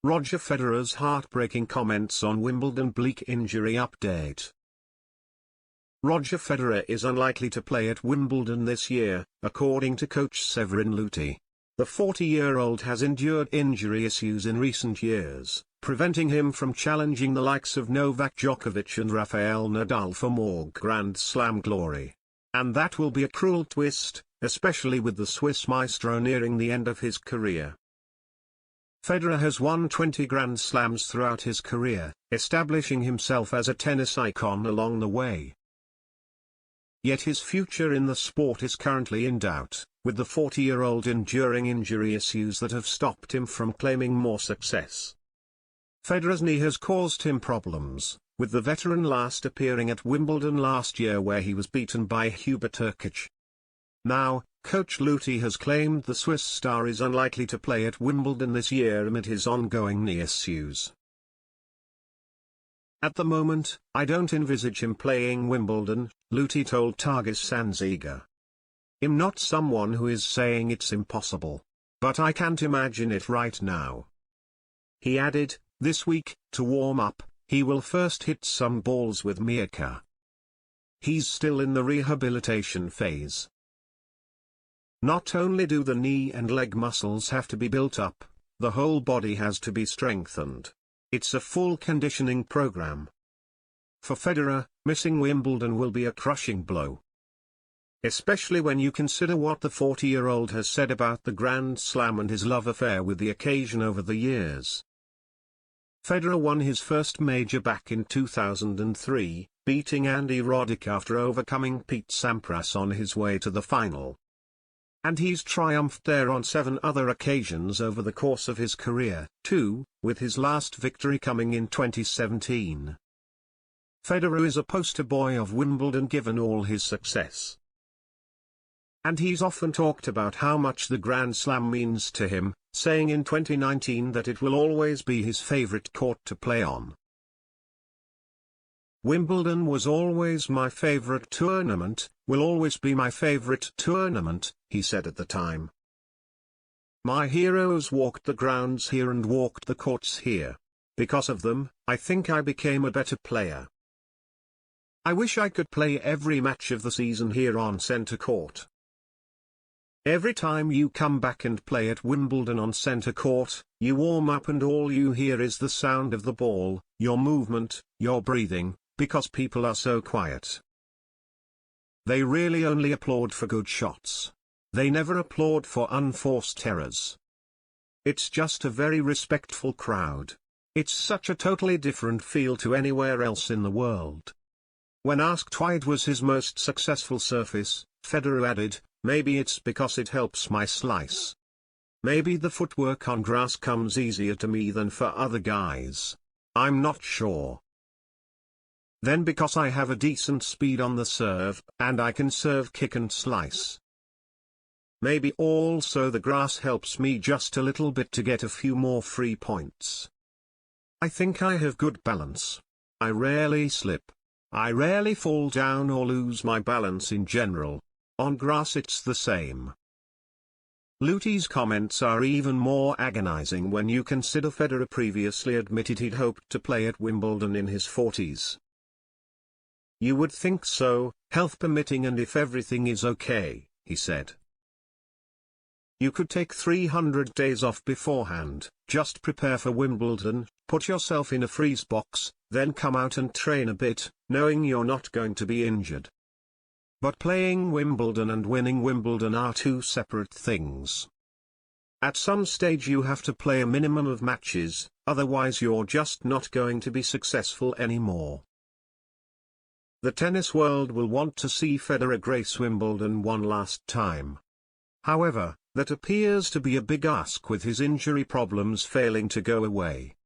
Roger Federer's heartbreaking comments on Wimbledon bleak injury update. Roger Federer is unlikely to play at Wimbledon this year, according to coach Severin Luthi. The 40-year-old has endured injury issues in recent years, preventing him from challenging the likes of Novak Djokovic and Rafael Nadal for more Grand Slam glory. And that will be a cruel twist, especially with the Swiss maestro nearing the end of his career. Federer has won 20 Grand Slams throughout his career, establishing himself as a tennis icon along the way. Yet his future in the sport is currently in doubt, with the 40-year-old enduring injury issues that have stopped him from claiming more success. Federer's knee has caused him problems, with the veteran last appearing at Wimbledon last year where he was beaten by Hubert Hurkacz. Now, coach Luthi has claimed the Swiss star is unlikely to play at Wimbledon this year amid his ongoing knee issues. At the moment, I don't envisage him playing Wimbledon, Luthi told Targis Anzeiger. I'm not someone who is saying it's impossible. But I can't imagine it right now. He added, this week, to warm up, he will first hit some balls with Mirka. He's still in the rehabilitation phase. Not only do the knee and leg muscles have to be built up, the whole body has to be strengthened. It's a full conditioning program. For Federer, missing Wimbledon will be a crushing blow. Especially when you consider what the 40-year-old has said about the Grand Slam and his love affair with the occasion over the years. Federer won his first major back in 2003, beating Andy Roddick after overcoming Pete Sampras on his way to the final. And he's triumphed there on 7 other occasions over the course of his career, too, with his last victory coming in 2017. Federer is a poster boy of Wimbledon given all his success. And he's often talked about how much the Grand Slam means to him, saying in 2019 that it will always be his favorite court to play on. Wimbledon was always my favorite tournament, will always be my favorite tournament, he said at the time. My heroes walked the grounds here and walked the courts here. Because of them, I think I became a better player. I wish I could play every match of the season here on centre court. Every time you come back and play at Wimbledon on centre court, you warm up and all you hear is the sound of the ball, your movement, your breathing, because people are so quiet. They really only applaud for good shots. They never applaud for unforced errors. It's just a very respectful crowd. It's such a totally different feel to anywhere else in the world. When asked why it was his most successful surface, Federer added, maybe it's because it helps my slice. Maybe the footwork on grass comes easier to me than for other guys. I'm not sure. Then because I have a decent speed on the serve, and I can serve, kick and slice. Maybe also the grass helps me just a little bit to get a few more free points. I think I have good balance. I rarely slip. I rarely fall down or lose my balance in general. On grass it's the same. Luthi's comments are even more agonizing when you consider Federer previously admitted he'd hoped to play at Wimbledon in his 40s. You would think so, health permitting and if everything is okay, he said. You could take 300 days off beforehand, just prepare for Wimbledon, put yourself in a freeze box, then come out and train a bit, knowing you're not going to be injured. But playing Wimbledon and winning Wimbledon are two separate things. At some stage you have to play a minimum of matches, otherwise you're just not going to be successful anymore. The tennis world will want to see Federer grace Wimbledon one last time. However, that appears to be a big ask with his injury problems failing to go away.